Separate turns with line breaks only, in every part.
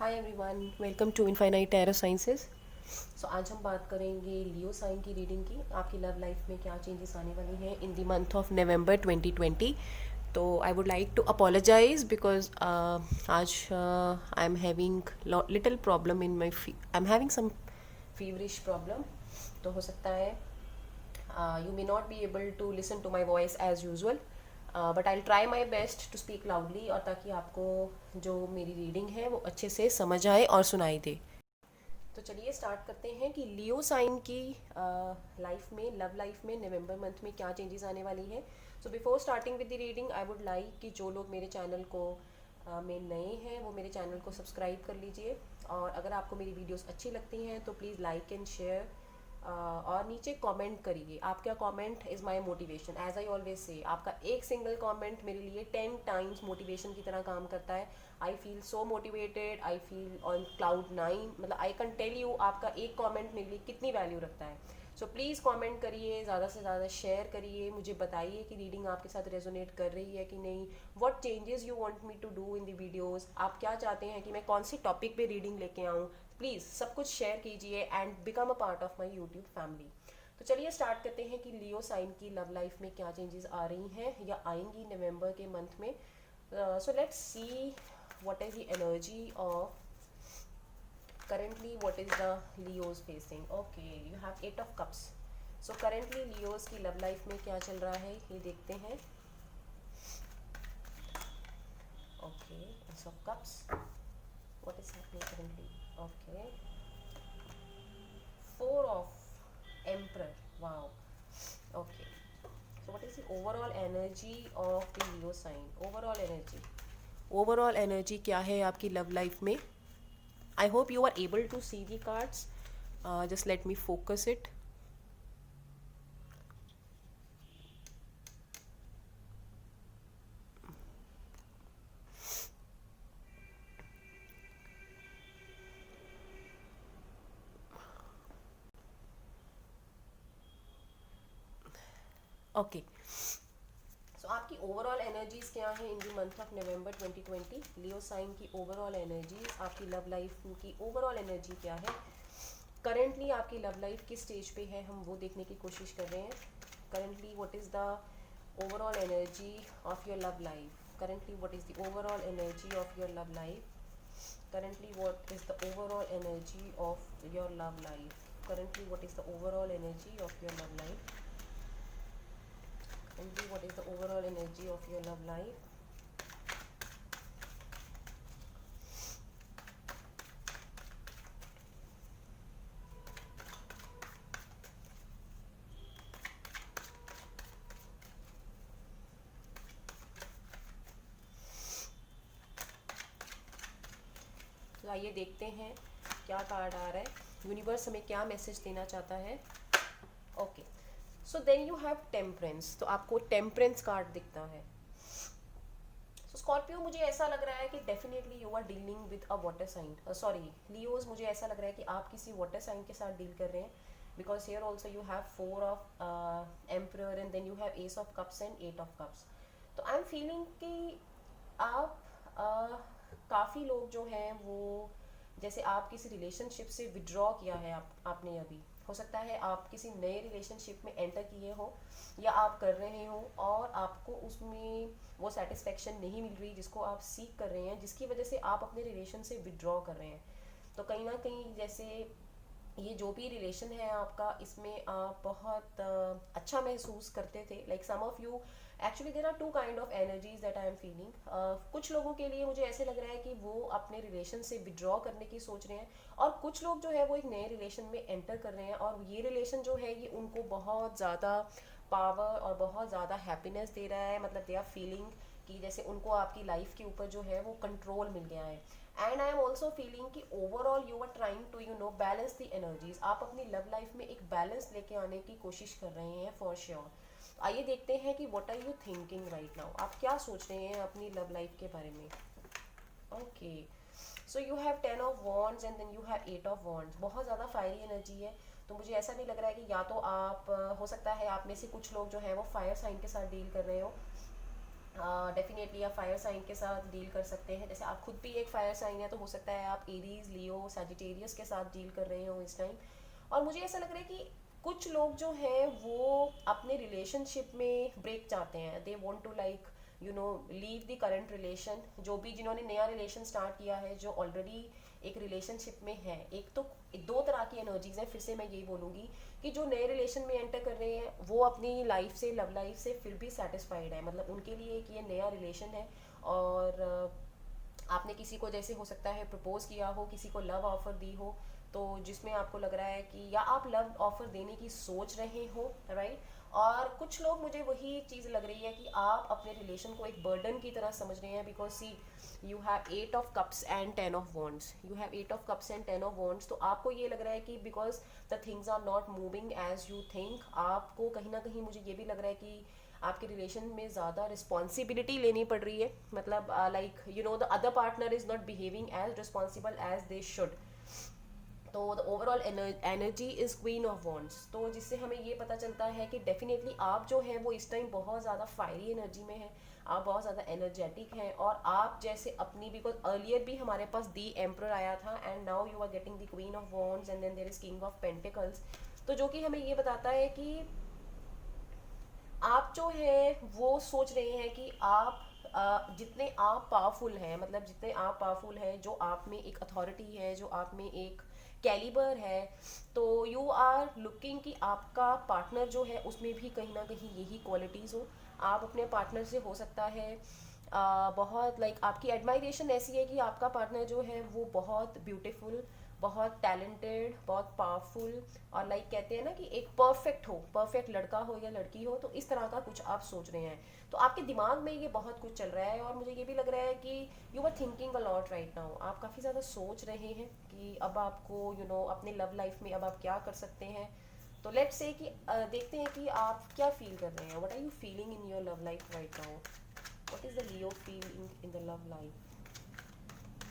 Hi everyone, welcome to Infinite Tarot Sciences. So आज हम बात करेंगे लियो साइन की रीडिंग की। आपकी लव लाइफ में क्या चेंजेस आने वाली हैं in the month of November 2020। तो I would like to apologise because आज I am having little problem in my I am having some feverish problem. तो हो सकता है you may not be able to listen to my voice as usual, but I'll try my best to speak loudly और ताकि आपको जो मेरी reading है वो अच्छे से समझ आए और सुनाई दे। तो चलिए स्टार्ट करते हैं कि लियो साइन की लाइफ में, लव लाइफ में नवंबर मंथ में क्या चेंजेस आने वाली है। So before starting with the reading I would like कि जो लोग मेरे चैनल को में नए हैं वो मेरे चैनल को सब्सक्राइब कर लीजिए, और अगर आपको मेरी वीडियोस अच्छी लगती हैं तो प्लीज़ लाइक एंड शेयर और नीचे कमेंट करिए। आपका comment is my motivation. As I always say, आपका एक सिंगल कमेंट मेरे लिए 10 टाइम्स मोटिवेशन की तरह काम करता है। I feel so motivated, I feel on cloud 9। मतलब आई कैन टेल यू आपका एक कमेंट मेरे लिए कितनी वैल्यू रखता है। सो प्लीज़ कमेंट करिए, ज़्यादा से ज़्यादा शेयर करिए, मुझे बताइए कि रीडिंग आपके साथ रेजोनेट कर रही है कि नहीं। What changes you want me to do in the videos. आप क्या चाहते हैं कि मैं कौन सी टॉपिक पे रीडिंग लेके आऊँ। प्लीज़ सब कुछ शेयर कीजिए and become a part of my YouTube family. तो चलिए स्टार्ट करते हैं कि लियो साइन की लव लाइफ में क्या चेंजेस आ रही हैं या आएंगी नवंबर के मंथ में। सो let's C what is the energy of currently, what is the Leo's facing. Okay, you have 8 of cups. So currently Leo's की love life में क्या चल रहा है ये देखते हैं। Okay, ace of cups, what is happening currently. Okay, 4 of emperor. Wow. Okay, so what is the overall energy of the Leo sign? Overall energy क्या है आपकी लव लाइफ में। I hope you are able to see the cards. Just let me focus it. Okay. So आपकी overall energies क्या हैं in the month of November 2020। Leo sign की overall energies, आपकी love life की overall energy क्या है। Currently आपकी love life किस स्टेज पे है हम वो देखने की कोशिश कर रहे हैं। Currently what is the overall energy of your love life. Currently what is the overall energy of your love life. Currently what is the overall energy of your love life. Currently what is the overall energy of your love life. Currently what is the overall energy of your love life. तो आइए देखते हैं क्या card आ रहा है, universe हमें क्या message देना चाहता है। Okay, so then you have temperance. तो आपको टेम्परेंस कार्ड दिखता है। सो स्कॉर्पियो, मुझे ऐसा लग रहा है कि definitely you are dealing with a water sign. Sorry Leos, मुझे ऐसा लग रहा है कि आप किसी वाटर साइन के साथ डील कर रहे हैं, because here also you have 4 of emperor and then you have ace of cups and 8 of cups. तो आई एम फीलिंग कि आप काफ़ी लोग जो हैं वो, जैसे आप किसी रिलेशनशिप से विड्रॉ किया है आपने अभी। हो सकता है आप किसी नए रिलेशनशिप में एंटर किए हो या आप कर रहे हो और आपको उसमें वो सेटिस्फेक्शन नहीं मिल रही जिसको आप सीख कर रहे हैं, जिसकी वजह से आप अपने रिलेशन से विड्रॉ कर रहे हैं। तो कहीं ना कहीं जैसे ये जो भी रिलेशन है आपका, इसमें आप बहुत अच्छा महसूस करते थे। Like some of you, actually there are 2 kind of energies that I am feeling. कुछ लोगों के लिए मुझे ऐसे लग रहा है कि वो अपने रिलेशन से विड्रॉ करने की सोच रहे हैं, और कुछ लोग जो है वो एक नए रिलेशन में एंटर कर रहे हैं, और ये रिलेशन जो है ये उनको बहुत ज़्यादा पावर और बहुत ज़्यादा हैप्पीनेस दे रहा है। मतलब दे आर फीलिंग कि जैसे उनको आपकी लाइफ के ऊपर जो है वो कंट्रोल मिल गया है। And I am also feeling कि overall you are trying to balance the energies. आप अपनी लव लाइफ में एक बैलेंस लेके आने की कोशिश कर रहे हैं फॉर श्योर। आइए देखते हैं कि what are you thinking right now. आप क्या सोच रहे हैं अपनी लव लाइफ के बारे में। Okay, so you have 10 of wands and then you have 8 of wands। बहुत ज़्यादा फायरी एनर्जी है। तो मुझे ऐसा भी लग रहा है कि या तो आप हो सकता है आप में से कुछ लोग जो है वो फायर साइन के साथ डील कर रहे हो, डेफिनेटली आप फायर साइन के साथ डील कर सकते हैं, जैसे आप खुद भी एक फायर साइन है तो हो सकता है आप एरीज, लियो, सैजिटेरियस के साथ डील कर रहे हो इस टाइम। और मुझे ऐसा लग रहा है कि कुछ लोग जो हैं वो अपने रिलेशनशिप में ब्रेक चाहते हैं, they want to like leave the current relation. जो भी जिन्होंने नया रिलेशन स्टार्ट किया है, जो ऑलरेडी एक रिलेशनशिप में है, एक तो दो तरह की एनर्जीज हैं, फिर से मैं यही बोलूँगी कि जो नए रिलेशन में एंटर कर रहे हैं वो अपनी लाइफ से, लव लाइफ से फिर भी सेटिस्फाइड है, मतलब उनके लिए एक ये नया रिलेशन है। और आपने किसी को जैसे हो सकता है प्रपोज किया हो, किसी को लव ऑफर दी हो, तो जिसमें आपको लग रहा है कि या आप लव ऑफर देने की सोच रहे हो, राइट। और कुछ लोग, मुझे वही चीज़ लग रही है कि आप अपने रिलेशन को एक बर्डन की तरह समझ रहे हैं, because see you have 8 of cups and 10 of wands, you have 8 of cups and 10 of wands. तो आपको ये लग रहा है कि because the things are not moving as you think, आपको कहीं ना कहीं मुझे ये भी लग रहा है कि आपके रिलेशन में ज़्यादा रिस्पॉन्सिबिलिटी लेनी पड़ रही है, मतलब like the other partner is not behaving as responsible as they should. तो the overall energy is queen of wands, तो जिससे हमें ये पता चलता है कि डेफिनेटली आप जो है वो इस टाइम बहुत ज़्यादा फायरी एनर्जी में है, आप बहुत ज़्यादा एनर्जेटिक हैं। और आप जैसे अपनी, बिकॉज अर्लियर भी हमारे पास दी एम्प्रर आया था and now you are getting the queen of wands and then there is king of pentacles. तो जो कि हमें ये बताता है कि आप जो है वो सोच रहे हैं कि आप जितने आप पावरफुल हैं, मतलब जितने आप पावरफुल हैं, जो आप में एक अथॉरिटी है, जो आप में एक कैलिबर है, तो यू आर लुकिंग कि आपका पार्टनर जो है उसमें भी कहीं ना कहीं यही क्वालिटीज़ हो। आप अपने पार्टनर से हो सकता है बहुत लाइक आपकी एडमायरेशन ऐसी है कि आपका पार्टनर जो है वो बहुत ब्यूटीफुल, बहुत टैलेंटेड, बहुत पावरफुल, और लाइक कहते हैं ना कि एक परफेक्ट हो, परफेक्ट लड़का हो या लड़की हो, तो इस तरह का कुछ आप सोच रहे हैं। तो आपके दिमाग में ये बहुत कुछ चल रहा है, और मुझे ये भी लग रहा है कि you are thinking a lot right now, आप काफ़ी ज़्यादा सोच रहे हैं कि अब आपको अपने लव लाइफ में अब आप क्या कर सकते हैं। तो लेट्स से कि देखते हैं कि आप क्या फील कर रहे हैं, what are you feeling in your love life right now, what is the Leo feeling in the love life,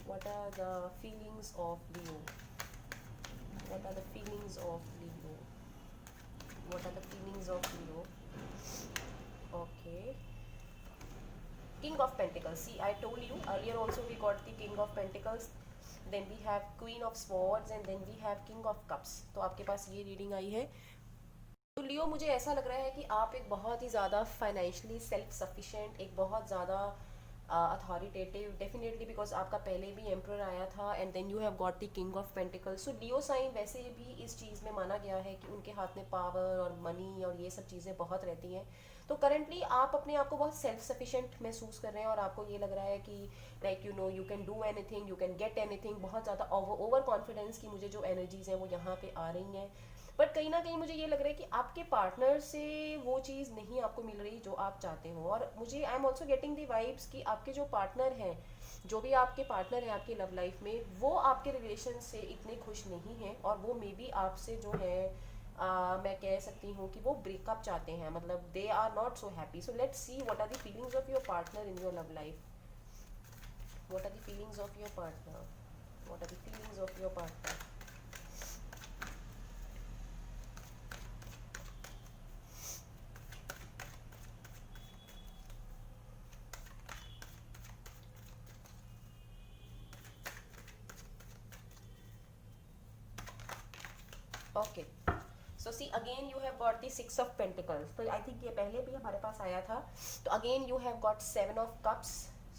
what are the feelings of Leo, what are the feelings of Leo, what are the feelings of Leo. Okay, King of Pentacles, see I told you earlier also we got the King of Pentacles, then we have Queen of Swords and then we have King of Cups। तो आपके पास ये reading I है। तो लियो, मुझे ऐसा लग रहा है कि आप एक बहुत ही ज़्यादा फाइनेंशियली सेल्फ सफिशिएंट, एक बहुत ज़्यादा अथॉरिटेटिव, डेफिनेटली बिकॉज आपका पहले भी एम्प्रर आया था and then you have got the king of pentacles. So Leo sign वैसे भी इस चीज़ में माना गया है कि उनके हाथ में पावर और मनी और ये सब चीज़ें बहुत रहती हैं। तो करंटली आप अपने आप को बहुत सेल्फ सफिशिएंट महसूस कर रहे हैं और आपको ये लग रहा है कि like you can do anything, you can get anything, बहुत ज़्यादा ओवर कॉन्फिडेंस की मुझे जो एनर्जीज हैं वो यहाँ पे आ रही हैं। बट कहीं ना कहीं मुझे ये लग रहा है कि आपके पार्टनर से वो चीज़ नहीं आपको मिल रही जो आप चाहते हो। और मुझे आई am also getting the vibes कि आपके जो पार्टनर हैं, जो भी आपके पार्टनर हैं आपके लव लाइफ में, वो आपके रिलेशन से इतने खुश नहीं हैं और वो मे बी आपसे जो है मैं कह सकती हूँ कि वो ब्रेकअप चाहते हैं, मतलब they are not so happy. So let's see what are the feelings of your partner in your love life, what are the feelings of your partner, what are the feelings of your partner. Okay, so see again you have got the 6 of pentacles, तो I think ये पहले भी हमारे पास आया था। तो again you have got 7 of cups.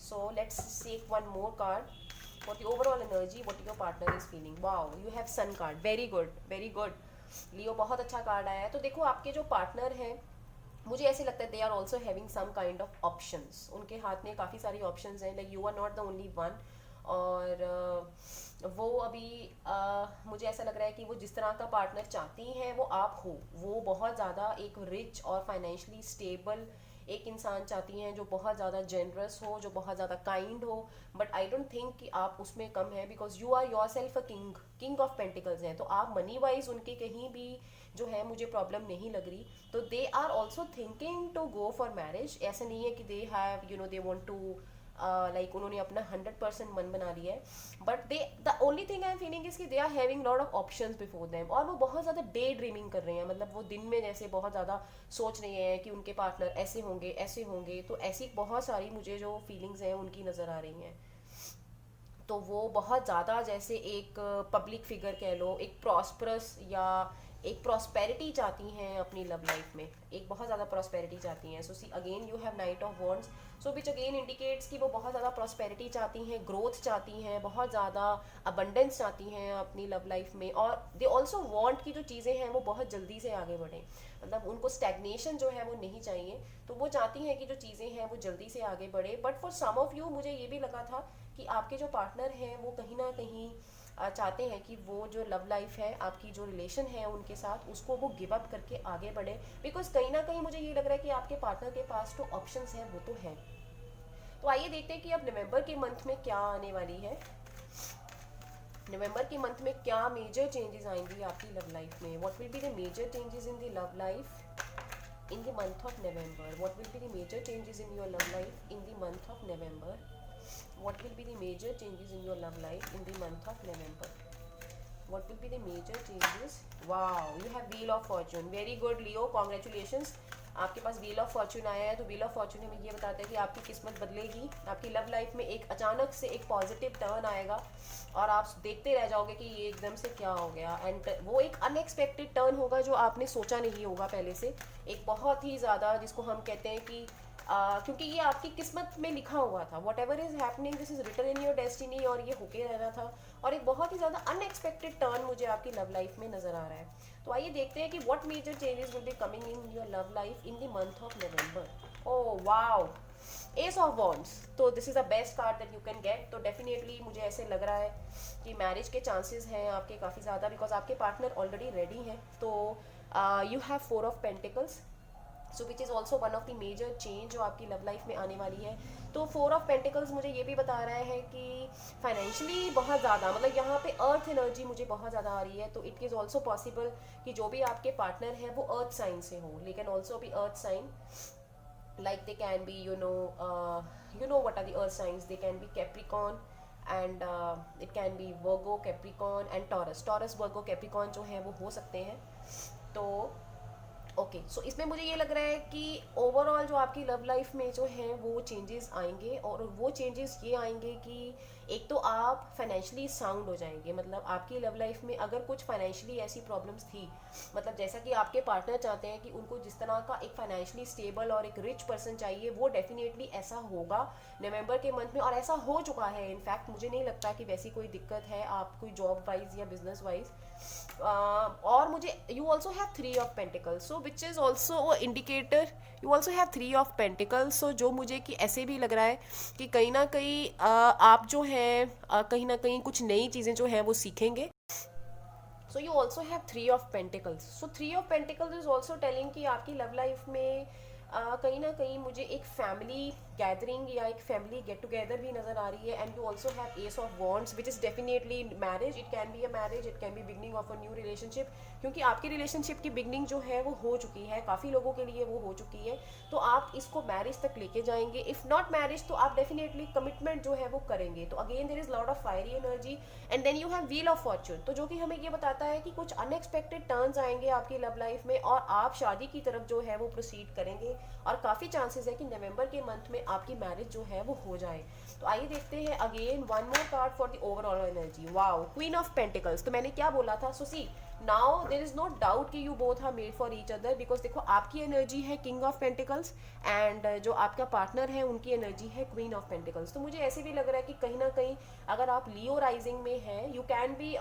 So let's take one more card for the overall energy, what your partner is feeling. Wow, you have sun card, very good very good Leo, बहुत अच्छा card आया है। तो देखो आपके जो partner हैं, मुझे ऐसे लगता है they are also having some kind of options, उनके हाथ में काफ़ी सारी ऑप्शंस हैं, like you are not the only one. और वो अभी मुझे ऐसा लग रहा है कि वो जिस तरह का पार्टनर चाहती हैं वो आप हो, वो बहुत ज़्यादा एक रिच और फाइनेंशियली स्टेबल एक इंसान चाहती हैं जो बहुत ज़्यादा जेनरस हो, जो बहुत ज़्यादा काइंड हो। बट आई डोंट थिंक कि आप उसमें कम है, because you are yourself a king, king of pentacles हैं। तो आप मनी वाइज उनके कहीं भी जो है मुझे प्रॉब्लम नहीं लग रही। तो they are also thinking to go for marriage, ऐसा नहीं है कि they have they want to like उन्होंने अपना 100% मन बना लिया है, but they the only thing I am feeling is कि they are having lot of options before them, और वो बहुत ज़्यादा डे ड्रीमिंग कर रहे हैं, मतलब वो दिन में जैसे बहुत ज़्यादा सोच रहे हैं कि उनके पार्टनर ऐसे होंगे, तो ऐसी बहुत सारी मुझे जो फीलिंग्स हैं उनकी नज़र आ रही हैं। तो वो बहुत ज़्यादा जैसे एक पब्लिक फिगर कह लो, एक प्रॉस्परस या एक प्रॉस्पेरिटी चाहती हैं अपनी लव लाइफ में, एक बहुत ज़्यादा प्रॉस्पेरिटी चाहती हैं। So see again you have knight of wands, so which again indicates कि वो बहुत ज़्यादा प्रॉस्पेरिटी चाहती हैं, ग्रोथ चाहती हैं, बहुत ज़्यादा अबंडेंस चाहती हैं अपनी लव लाइफ में, और दे ऑल्सो वॉन्ट की जो चीज़ें हैं वो बहुत जल्दी से आगे बढ़ें, मतलब उनको स्टैग्नेशन जो है वो नहीं चाहिए, तो वो चाहती हैं कि जो चीज़ें हैं वो जल्दी से आगे बढ़े। But for some of you मुझे ये भी लगा था कि आपके जो पार्टनर हैं वो कहीं ना कहीं चाहते हैं कि वो जो लव लाइफ है, आपकी जो रिलेशन है उनके साथ, उसको वो गिव अप करके आगे बढ़े, बिकॉज कहीं ना कहीं मुझे ये लग रहा है कि आपके पार्टनर के पास जो ऑप्शंस हैं वो तो हैं। तो आइए देखते हैं कि अब नवंबर के मंथ में क्या आने वाली है, नवंबर के मंथ में क्या मेजर चेंजेस आएंगी आपकी लव लाइफ में। What will be the major changes in the love life in the month of November, what will be the major changes in your love life in the month of November, what will be the major changes in your love life in the month of November, what will be the major changes। wow, you have wheel of fortune, very good Leo, congratulations, आपके पास wheel of Fortune आया है। तो wheel of Fortune हमें ये बताता है कि आपकी किस्मत बदलेगी, आपकी लव लाइफ में एक अचानक से एक पॉजिटिव टर्न आएगा और आप देखते रह जाओगे कि ये एकदम से क्या हो गया, एंड वो एक अनएक्सपेक्टेड टर्न होगा जो आपने सोचा नहीं होगा पहले से, एक बहुत ही ज़्यादा जिसको हम कहते हैं कि क्योंकि ये आपकी किस्मत में लिखा हुआ था, whatever is happening this is written in your destiny, और ये होके रहना था, और एक बहुत ही ज़्यादा अनएक्सपेक्टेड टर्न मुझे आपकी लव लाइफ में नज़र आ रहा है। तो आइए देखते हैं कि what major changes will be coming in your love life in the month of November. Oh wow, ace of wands, तो this is the best card that you can get. तो डेफिनेटली मुझे ऐसे लग रहा है कि मैरिज के chances हैं आपके काफ़ी ज़्यादा, बिकॉज आपके पार्टनर ऑलरेडी रेडी हैं। तो you have 4 of pentacles, so which is also one of the major change जो आपकी लव लाइफ में आने वाली है। तो 4 ऑफ पेंटिकल्स मुझे ये भी बता रहा है कि फाइनेंशियली बहुत ज़्यादा, मतलब यहाँ पे अर्थ एनर्जी मुझे बहुत ज़्यादा आ रही है। तो इट इज़ ऑल्सो पॉसिबल कि जो भी आपके पार्टनर है वो अर्थ साइन से हो, लेकिन ऑल्सो भी earth sign, like they can be you know what are the earth signs, they can be Capricorn and it can be Virgo, Capricorn and Taurus, Virgo, Capricorn जो है वो हो सकते हैं। तो ओके, सो इसमें मुझे ये लग रहा है कि ओवरऑल जो आपकी लव लाइफ में जो है वो चेंजेस आएंगे, और वो चेंजेस ये आएंगे कि एक तो आप फाइनेंशियली साउंड हो जाएंगे, मतलब आपकी लव लाइफ में अगर कुछ फाइनेंशियली ऐसी प्रॉब्लम्स थी, मतलब जैसा कि आपके पार्टनर चाहते हैं कि उनको जिस तरह का एक फाइनेंशियली स्टेबल और एक रिच पर्सन चाहिए, वो डेफिनेटली ऐसा होगा नवंबर के मंथ में, और ऐसा हो चुका है। इनफैक्ट मुझे नहीं लगता कि वैसी कोई दिक्कत है आप कोई जॉब वाइज या बिजनेस वाइज। और मुझे you also have 3 of pentacles, so which is also indicator, you also have 3 of pentacles, so जो मुझे कि ऐसे भी लग रहा है कि कहीं ना कहीं आप जो हैं कहीं ना कहीं कुछ नई चीज़ें जो हैं वो सीखेंगे। So you also have 3 of pentacles, so 3 of pentacles is also telling कि आपकी लव लाइफ में कहीं ना कहीं मुझे एक फैमिली गैदरिंग या एक फैमिली गेट टुगेदर भी नज़र आ रही है। And you also have ace of wands which is definitely marriage, it can be a marriage, it can be beginning of a new relationship, क्योंकि आपकी रिलेशनशिप की बिगनिंग जो है वो हो चुकी है, काफ़ी लोगों के लिए वो हो चुकी है। तो आप इसको मैरिज तक लेके जाएंगे, इफ़ नॉट मैरिज तो आप डेफिनेटली कमिटमेंट जो है वो करेंगे। तो again there is lot of fiery energy, and then you have wheel of fortune, तो जो कि हमें ये बताता है कि कुछ अनएक्सपेक्टेड टर्न्स आएंगे आपकी लव लाइफ में, और आप शादी की तरफ जो है वो प्रोसीड करेंगे, और काफ़ी चांसेस है कि नवंबर के मंथ में आपकी मैरिज जो है वो हो जाए। तो आइए देखते हैं again one more card for the overall energy. Wow, queen of pentacles, तो मैंने क्या बोला था, so see now there is no doubt कि you both are made for each other, because देखो आपकी एनर्जी है किंग ऑफ पेंटिकल्स, एंड जो आपका पार्टनर है उनकी एनर्जी है क्वीन ऑफ पेंटिकल्स। तो मुझे ऐसे भी लग रहा है कि कहीं ना कहीं अगर आप लियो राइजिंग में हैं, you can be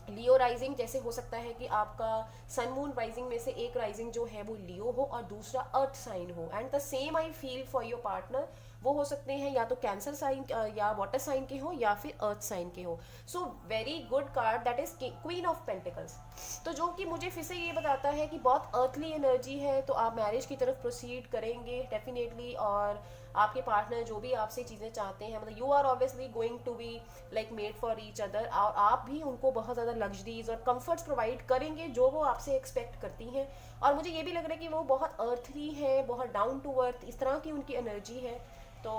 Leo rising, जैसे हो सकता है कि आपका सन मून राइजिंग में से एक राइजिंग जो है वो लियो हो और दूसरा अर्थ साइन हो, and the same I feel for your partner, वो हो सकते हैं या तो कैंसर साइन या वाटर साइन के हो या फिर अर्थ साइन के हो। So very good card that is queen of pentacles, तो जो कि मुझे फिर से ये बताता है कि बहुत अर्थली एनर्जी है, तो आप मैरिज की तरफ प्रोसीड करेंगे डेफिनेटली, और आपके पार्टनर जो भी आपसे चीज़ें चाहते हैं, मतलब you are obviously going to be like made for each other, और आप भी उनको बहुत ज़्यादा लग्जरीज और कंफर्ट्स प्रोवाइड करेंगे जो वो आपसे एक्सपेक्ट करती हैं। और मुझे ये भी लग रहा है कि वो बहुत अर्थली है, बहुत डाउन टू अर्थ, इस तरह की उनकी एनर्जी है। तो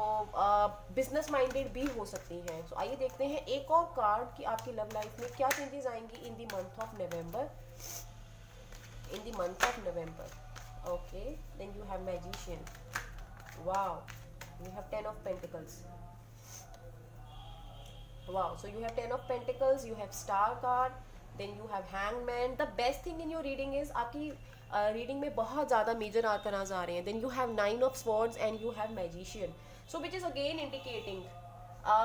बिजनेस माइंडेड भी हो सकती हैं। सो आइए देखते हैं एक और कार्ड कि आपकी लव लाइफ में क्या चेंजेस आएंगी इन the month of November, in the month of November. Okay, then you have Magician. Wow, you have Ten of Pentacles. Wow, so you have Ten of Pentacles, you have Star card, then you have Hangman. The best thing in your reading is आपकी reading में बहुत ज़्यादा major arcanas आ रहे हैं. Then you have nine of swords and you have magician. So which is again indicating,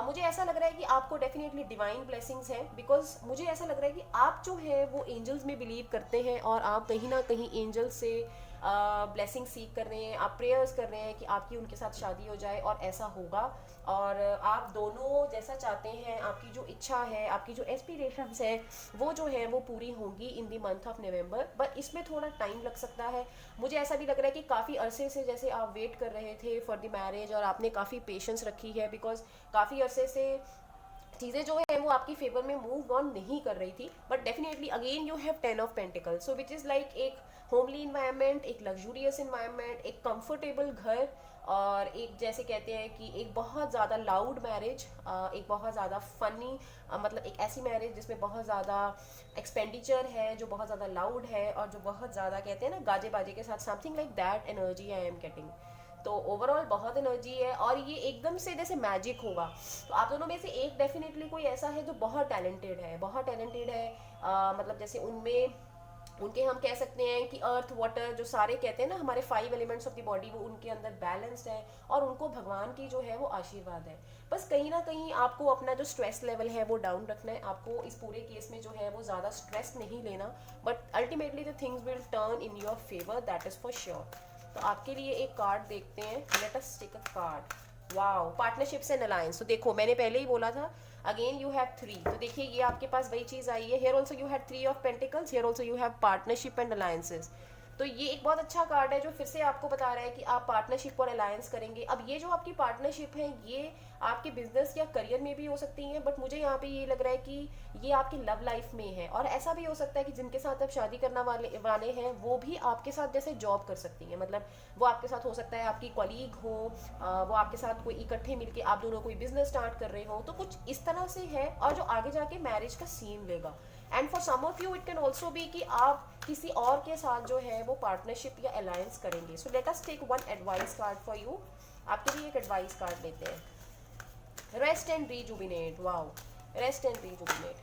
मुझे ऐसा लग रहा है कि आपको डेफिनेटली डिवाइन ब्लेसिंग्स हैं, बिकॉज मुझे ऐसा लग रहा है कि आप जो है वो एंजल्स में बिलीव करते हैं और आप कहीं ना कहीं एंजल्स से ब्लेसिंग सीख कर रहे हैं, आप प्रेयर्स कर रहे हैं कि आपकी उनके साथ शादी हो जाए और ऐसा होगा. और आप दोनों जैसा चाहते हैं, आपकी जो इच्छा है, आपकी जो एस्पिरेशंस है वो जो है वो पूरी होंगी in the month of November. But इसमें थोड़ा टाइम लग सकता है. मुझे ऐसा भी लग रहा है कि काफ़ी अरसे से जैसे आप वेट कर रहे थे फॉर द मैरिज और आपने काफ़ी पेशेंस रखी है, बिकॉज काफ़ी अरसे से चीज़ें जो है वो आपकी फेवर में मूव ऑन नहीं कर रही थी. But definitely again you have ten of pentacle, so which is like एक होमली इन्वायरमेंट, एक लग्जूरियस इन्वायरमेंट, एक कंफर्टेबल घर, और एक जैसे कहते हैं कि एक बहुत ज़्यादा लाउड मैरिज, एक बहुत ज़्यादा फनी, मतलब एक ऐसी मैरिज जिसमें बहुत ज़्यादा एक्सपेंडिचर है, जो बहुत ज़्यादा लाउड है और जो बहुत ज़्यादा कहते हैं ना गाजे बाजे के साथ, something like that energy I am getting. तो ओवरऑल बहुत एनर्जी है और ये एकदम से जैसे मैजिक होगा. तो आप दोनों में से एक डेफिनेटली कोई ऐसा है जो बहुत टैलेंटेड है, बहुत टैलेंटेड है. मतलब जैसे उनमें उनके हम कह सकते हैं कि अर्थ वाटर जो सारे कहते हैं ना हमारे 5 एलिमेंट्स ऑफ द बॉडी, वो उनके अंदर बैलेंस्ड है और उनको भगवान की जो है वो आशीर्वाद है. बस कहीं ना कहीं आपको अपना जो स्ट्रेस लेवल है वो डाउन रखना है. आपको इस पूरे केस में जो है वो ज़्यादा स्ट्रेस नहीं लेना, but ultimately the things will turn in your favour, that is for sure. तो आपके लिए एक कार्ड देखते हैं. Let us take a card. Wow, partnerships and alliance. तो देखो मैंने पहले ही बोला था, अगेन यू हैव थ्री. तो देखिए ये आपके पास वही चीज़ आई है. Here also you have three of pentacles, here also you have partnership and alliances. तो ये एक बहुत अच्छा कार्ड है जो फिर से आपको बता रहा है कि आप पार्टनरशिप और अलायंस करेंगे. अब ये जो आपकी पार्टनरशिप है ये आपके बिजनेस या करियर में भी हो सकती है, बट मुझे यहाँ पे ये लग रहा है कि ये आपकी लव लाइफ में है. और ऐसा भी हो सकता है कि जिनके साथ आप शादी करना वाले हैं वो भी आपके साथ जैसे जॉब कर सकती हैं. मतलब वो आपके साथ हो सकता है आपकी कॉलीग हो, वो आपके साथ कोई इकट्ठे मिलके आप दोनों कोई बिजनेस स्टार्ट कर रहे हो. तो कुछ इस तरह से है और जो आगे जाके मैरिज का सीन लेगा. And for some of you it can also be कि आप किसी और के साथ जो है वो पार्टनरशिप या अलायंस करेंगे. So let us take one advice card for you. आपके लिए एक एडवाइस कार्ड लेते हैं. Rest and rejuvenate. Wow, rest and rejuvenate.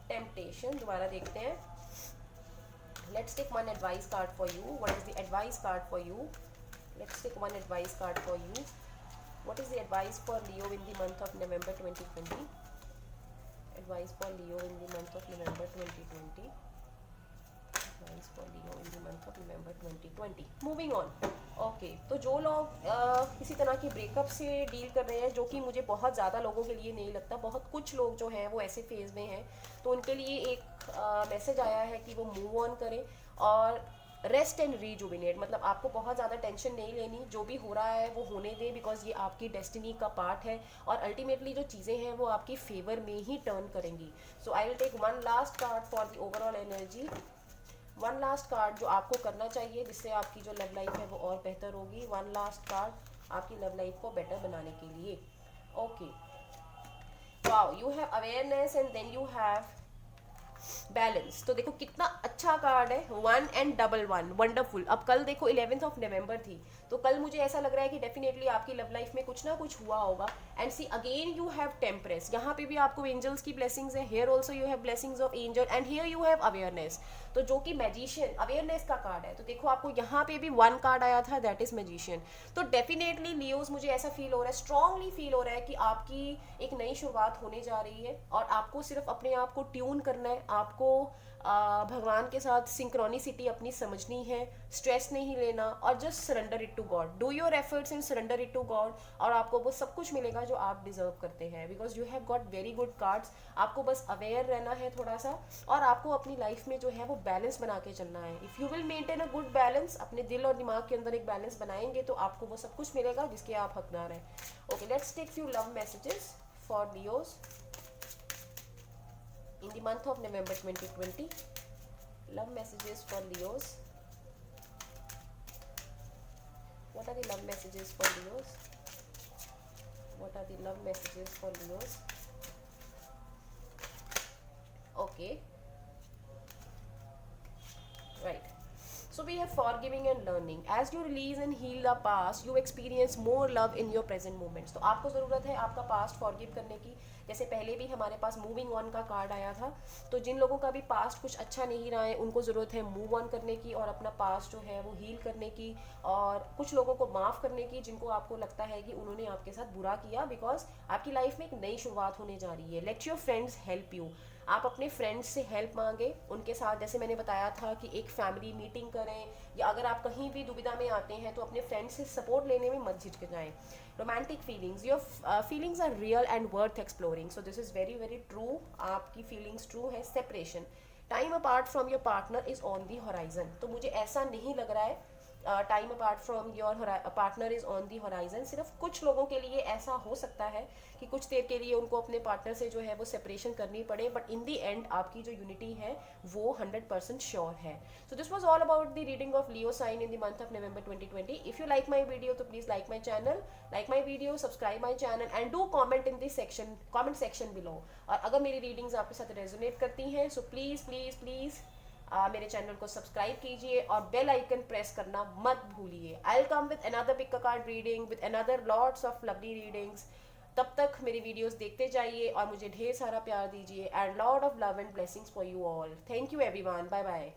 Temptation दोबारा देखते हैं. Let's take one advice card for you. What is the advice card for you? Let's take one advice card for you. What is the advice for Leo in the month of November 2020? Advice for Leo in the month of November 2020. Advice for Leo in the month of November 2020. Moving on. Okay, तो जो लोग किसी तरह की breakup से deal कर रहे हैं, जो कि मुझे बहुत ज़्यादा लोगों के लिए नहीं लगता, बहुत कुछ लोग जो हैं वो ऐसे फेज में हैं, तो उनके लिए एक मैसेज आया है कि वो मूव ऑन करें और रेस्ट एंड रीजुबिनेट. मतलब आपको बहुत ज़्यादा टेंशन नहीं लेनी, जो भी हो रहा है वो होने दें, बिकॉज ये आपकी डेस्टिनी का पार्ट है और अल्टीमेटली जो चीज़ें हैं वो आपकी फेवर में ही टर्न करेंगी. So I will take one last card for the overall energy. One last card जो आपको करना चाहिए जिससे आपकी जो लव लाइफ है वो और बेहतर होगी. वन लास्ट कार्ड आपकी लव लाइफ को बेटर बनाने के लिए. Okay, wow, you have awareness and then you have balance. तो देखो कितना अच्छा कार्ड है, 1 एंड डबल 1, वंडरफुल. अब कल देखो 11th ऑफ नवंबर थी, तो कल मुझे ऐसा लग रहा है कि डेफिनेटली आपकी लव लाइफ में कुछ ना कुछ हुआ होगा. And see again you have temperance. यहाँ पे भी आपको एंजल्स की ब्लेसिंग्स है. Here also you have blessings of angel and here you have awareness. तो जो कि मैजिशियन अवेयरनेस का कार्ड है. तो देखो आपको यहाँ पे भी 1 कार्ड आया था, दैट इज मैजिशियन. तो डेफिनेटली लियोज मुझे ऐसा फील हो रहा है, स्ट्रांगली फील हो रहा है कि आपकी एक नई शुरुआत होने जा रही है और आपको सिर्फ अपने आप को ट्यून करना है. आपको भगवान के साथ सिंक्रोनिसिटी अपनी समझनी है, स्ट्रेस नहीं लेना और just surrender it to God. Do your efforts and surrender it to God और आपको वो सब कुछ मिलेगा जो आप डिजर्व करते हैं, because you have got very good cards. आपको बस अवेयर रहना है थोड़ा सा और आपको अपनी लाइफ में जो है वो बैलेंस बना के चलना है. If you will maintain a good balance, अपने दिल और दिमाग के अंदर एक बैलेंस बनाएंगे तो आपको वो सब कुछ मिलेगा जिसके आप हकदार हैं. Okay, let's take few love messages for Leos in the month of November 2020. Love messages for Leos. What are the love messages for Leos? What are the love messages for Leos? Okay, right. So we have forgiving and learning. As you release and heal the past, you experience more love in your present moments. तो आपको ज़रूरत है आपका past forgive करने की. जैसे पहले भी हमारे पास मूविंग ऑन का कार्ड आया था, तो जिन लोगों का भी पास्ट कुछ अच्छा नहीं रहा है उनको ज़रूरत है मूव ऑन करने की और अपना पास्ट जो है वो हील करने की, और कुछ लोगों को माफ़ करने की जिनको आपको लगता है कि उन्होंने आपके साथ बुरा किया, बिकॉज आपकी लाइफ में एक नई शुरुआत होने जा रही है. Let your friends help you. आप अपने फ्रेंड्स से हेल्प मांगे, उनके साथ जैसे मैंने बताया था कि एक फैमिली मीटिंग करें, या अगर आप कहीं भी दुविधा में आते हैं तो अपने फ्रेंड्स से सपोर्ट लेने में मत झिझकजाएं. Romantic feelings, your feelings are real and worth exploring. So this is very very true. आपकी फीलिंग्स ट्रू है. Separation, time apart from your partner is on the horizon. तो मुझे ऐसा नहीं लग रहा है time apart from your partner is on the horizon. सिर्फ कुछ लोगों के लिए ऐसा हो सकता है कि कुछ देर के लिए उनको अपने पार्टनर से जो है वो सेपरेशन करनी पड़े, बट इन दी एंड आपकी जो यूनिटी है वो 100% श्योर है. So this was all about the reading of Leo sign in the month of November 2020. If you like my video तो please like my channel, like my video, subscribe my channel and do comment in this section, comment section below. और अगर मेरी readings आपके साथ resonate करती हैं so please please please मेरे channel को सब्सक्राइब कीजिए और बेल आइकन प्रेस करना मत भूलिए. आई will come with another pick a card reading with another lots of lovely readings. तब तक मेरी वीडियोस देखते जाइए और मुझे ढेर सारा प्यार दीजिए. And lord of love and blessings for you all. Thank you everyone. Bye bye.